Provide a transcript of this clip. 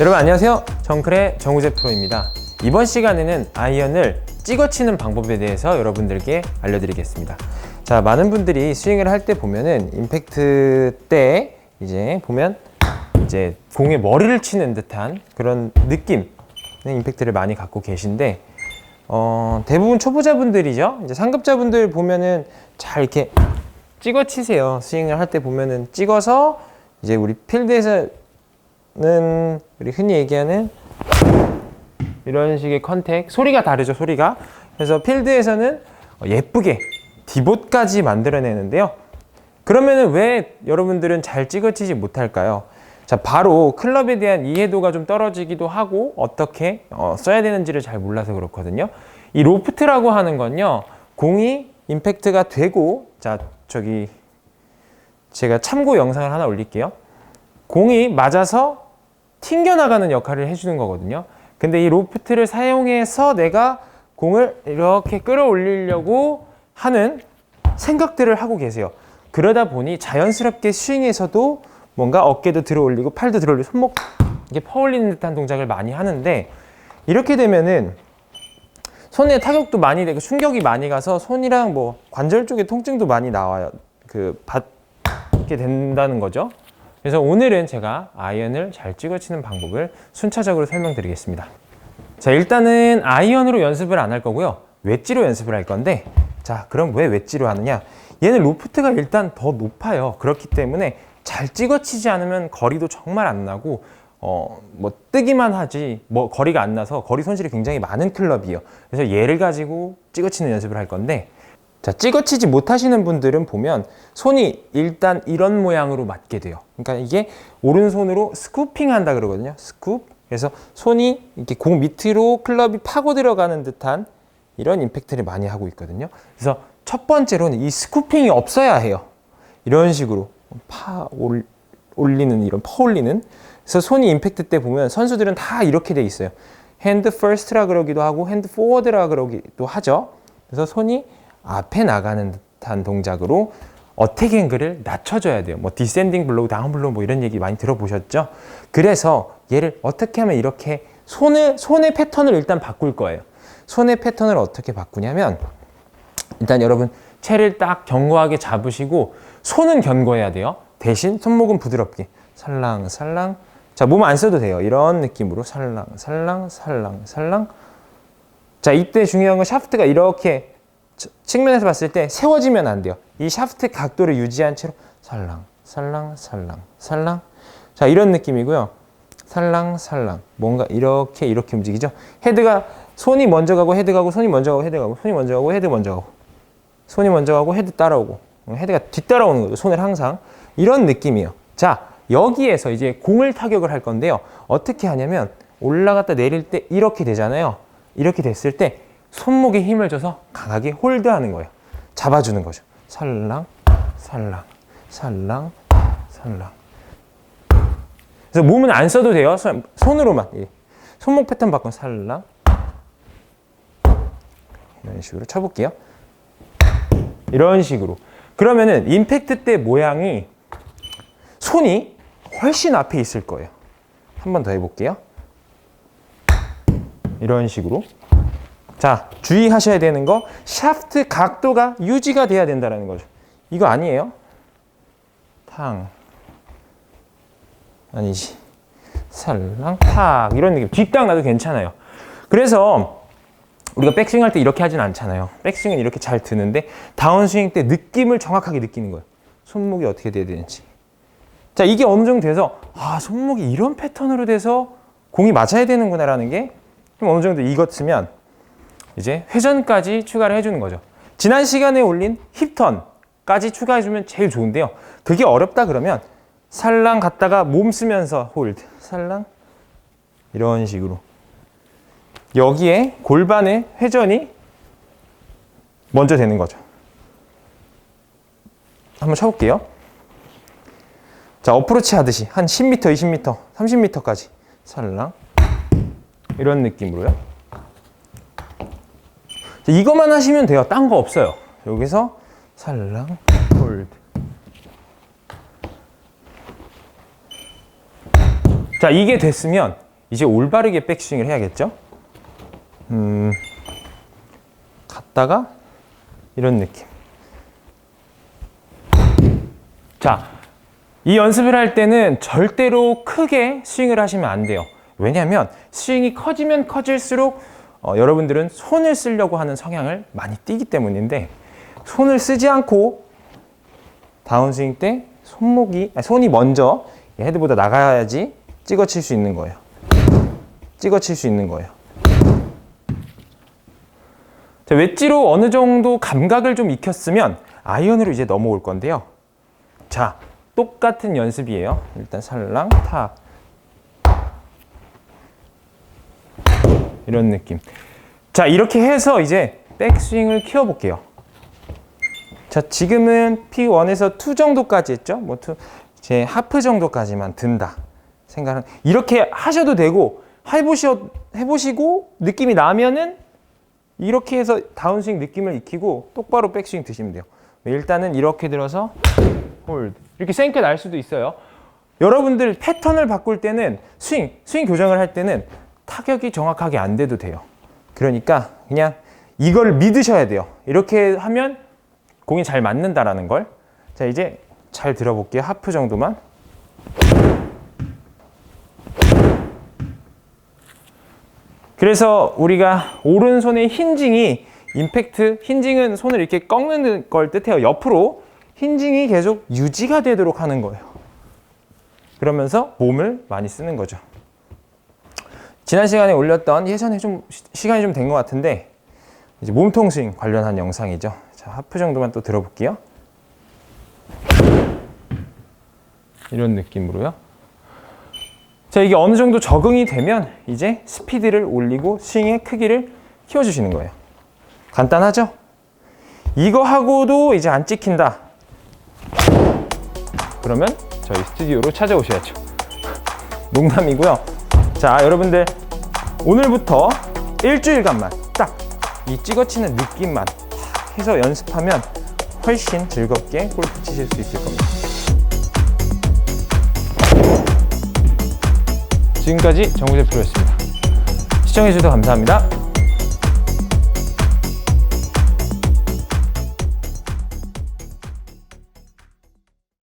여러분 안녕하세요. 정클의 정우재 프로입니다. 이번 시간에는 아이언을 찍어치는 방법에 대해서 여러분들께 알려드리겠습니다. 자, 많은 분들이 스윙을 할 때 보면은 임팩트 때 이제 보면 이제 공에 머리를 치는 듯한 그런 느낌의 임팩트를 많이 갖고 계신데 대부분 초보자분들이죠. 이제 상급자분들 보면은 잘 이렇게 찍어 치세요. 스윙을 할 때 보면은 찍어서 이제 우리 필드에서는 우리 흔히 얘기하는 이런 식의 컨택, 소리가 다르죠, 소리가. 그래서 필드에서는 예쁘게 디봇까지 만들어내는데요. 그러면은 왜 여러분들은 잘 찍어치지 못할까요? 자, 바로 클럽에 대한 이해도가 좀 떨어지기도 하고 어떻게 써야 되는지를 잘 몰라서 그렇거든요. 이 로프트라고 하는 건요, 공이 임팩트가 되고, 자, 저기 제가 참고 영상을 하나 올릴게요. 공이 맞아서 튕겨나가는 역할을 해주는 거거든요. 근데 이 로프트를 사용해서 내가 공을 이렇게 끌어올리려고 하는 생각들을 하고 계세요. 그러다 보니 자연스럽게 스윙에서도 뭔가 어깨도 들어 올리고 팔도 들어 올리고 손목 이렇게 퍼올리는 듯한 동작을 많이 하는데, 이렇게 되면은 손에 타격도 많이 되고 충격이 많이 가서 손이랑 뭐 관절 쪽에 통증도 많이 나와요. 받게 된다는 거죠. 그래서 오늘은 제가 아이언을 잘 찍어치는 방법을 순차적으로 설명드리겠습니다. 자, 일단은 아이언으로 연습을 안 할 거고요. 웨지로 연습을 할 건데, 자, 그럼 왜 웨지로 하느냐? 얘는 로프트가 일단 더 높아요. 그렇기 때문에 잘 찍어치지 않으면 거리도 정말 안 나고 뭐 뜨기만 하지 뭐 거리가 안 나서 거리 손실이 굉장히 많은 클럽이에요. 그래서 얘를 가지고 찍어치는 연습을 할 건데, 자, 찍어치지 못하시는 분들은 보면 손이 일단 이런 모양으로 맞게 돼요. 그러니까 이게 오른손으로 스쿠핑 한다 그러거든요. 스쿱. 그래서 손이 이렇게 공 밑으로 클럽이 파고 들어가는 듯한 이런 임팩트를 많이 하고 있거든요. 그래서 첫 번째로는 이 스쿠핑이 없어야 해요. 이런 식으로 올리는, 이런 퍼올리는. 그래서 손이 임팩트 때 보면 선수들은 다 이렇게 돼 있어요. 핸드 퍼스트라 그러기도 하고 핸드 포워드라 그러기도 하죠. 그래서 손이 앞에 나가는 듯한 동작으로 어택 앵글을 낮춰줘야 돼요. 뭐 디센딩 블로우, 다운 블로우 뭐 이런 얘기 많이 들어보셨죠? 그래서 얘를 어떻게 하면 이렇게 손의 패턴을 일단 바꿀 거예요. 손의 패턴을 어떻게 바꾸냐면, 일단 여러분 채를 딱 견고하게 잡으시고 손은 견고해야 돼요. 대신 손목은 부드럽게 살랑살랑. 자, 몸 안 써도 돼요. 이런 느낌으로 살랑살랑 살랑살랑. 자, 이때 중요한 건 샤프트가 이렇게 측면에서 봤을 때 세워지면 안 돼요. 이 샤프트 각도를 유지한 채로 살랑 살랑 살랑 살랑. 자, 이런 느낌이고요. 살랑 살랑. 뭔가 이렇게 움직이죠. 헤드가 손이 먼저 가고 헤드 가고, 손이 먼저 가고 헤드 가고, 손이 먼저 가고 헤드 먼저 가고, 손이 먼저 가고 헤드 따라오고, 헤드가 뒤따라오는 거죠. 손을 항상 이런 느낌이에요. 자, 여기에서 이제 공을 타격을 할 건데요. 어떻게 하냐면 올라갔다 내릴 때 이렇게 되잖아요. 이렇게 됐을 때 손목에 힘을 줘서 강하게 홀드하는 거예요. 잡아주는 거죠. 살랑 살랑 살랑 살랑. 그래서 몸은 안 써도 돼요. 손으로만. 손목 패턴 바꾼 살랑. 이런 식으로 쳐볼게요. 이런 식으로. 그러면은 임팩트 때 모양이 손이 훨씬 앞에 있을 거예요. 한 번 더 해볼게요. 이런 식으로. 자, 주의하셔야 되는 거, 샤프트 각도가 유지가 돼야 된다는 거죠. 이거 아니에요. 탕. 아니지. 살랑, 탁. 이런 느낌. 뒷땅 나도 괜찮아요. 그래서 우리가 백스윙 할 때 이렇게 하진 않잖아요. 백스윙은 이렇게 잘 드는데 다운스윙 때 느낌을 정확하게 느끼는 거예요. 손목이 어떻게 돼야 되는지. 자, 이게 어느 정도 돼서 손목이 이런 패턴으로 돼서 공이 맞아야 되는구나 라는 게 좀 어느 정도 익었으면 이제 회전까지 추가를 해주는 거죠. 지난 시간에 올린 힙턴까지 추가해주면 제일 좋은데요. 그게 어렵다 그러면 살랑 갔다가 몸 쓰면서 홀드, 살랑. 이런 식으로. 여기에 골반의 회전이 먼저 되는 거죠. 한번 쳐볼게요. 자, 어프로치 하듯이 한 10m, 20m, 30m까지 살랑. 이런 느낌으로요. 이것만 하시면 돼요. 딴 거 없어요. 여기서 살랑, 홀드. 자, 이게 됐으면 이제 올바르게 백스윙을 해야겠죠? 갔다가 이런 느낌. 자, 이 연습을 할 때는 절대로 크게 스윙을 하시면 안 돼요. 왜냐하면 스윙이 커지면 커질수록 여러분들은 손을 쓰려고 하는 성향을 많이 띠기 때문인데, 손을 쓰지 않고 다운스윙 때 손이 먼저 헤드보다 나가야지 찍어칠 수 있는 거예요. 찍어칠 수 있는 거예요. 자, 웨지로 어느 정도 감각을 좀 익혔으면 아이언으로 이제 넘어올 건데요. 자, 똑같은 연습이에요. 일단 살랑 탑 이런 느낌. 자, 이렇게 해서 이제 백스윙을 키워볼게요. 자, 지금은 P1에서 2 정도까지 했죠. 뭐 제 하프 정도까지만 든다 생각은 이렇게 하셔도 되고, 해보시고 느낌이 나면은 이렇게 해서 다운스윙 느낌을 익히고 똑바로 백스윙 드시면 돼요. 일단은 이렇게 들어서 홀드, 이렇게 생크 날 수도 있어요. 여러분들 패턴을 바꿀 때는 스윙 교정을 할 때는 타격이 정확하게 안 돼도 돼요. 그러니까 그냥 이걸 믿으셔야 돼요. 이렇게 하면 공이 잘 맞는다라는 걸. 자, 이제 잘 들어볼게요. 하프 정도만. 그래서 우리가 오른손의 힌징이 힌징은 손을 이렇게 꺾는 걸 뜻해요. 옆으로 힌징이 계속 유지가 되도록 하는 거예요. 그러면서 몸을 많이 쓰는 거죠. 지난 시간에 올렸던, 예전에 좀 시간이 좀 된 것 같은데, 이제 몸통 스윙 관련한 영상이죠. 자, 하프 정도만 또 들어볼게요. 이런 느낌으로요. 자, 이게 어느 정도 적응이 되면 이제 스피드를 올리고 스윙의 크기를 키워주시는 거예요. 간단하죠? 이거 하고도 이제 안 찍힌다. 그러면 저희 스튜디오로 찾아오셔야죠. 농담이고요. 자, 여러분들 오늘부터 일주일간만 딱 이 찍어치는 느낌만 해서 연습하면 훨씬 즐겁게 골프 치실 수 있을 겁니다. 지금까지 정우재 프로였습니다. 시청해주셔서 감사합니다.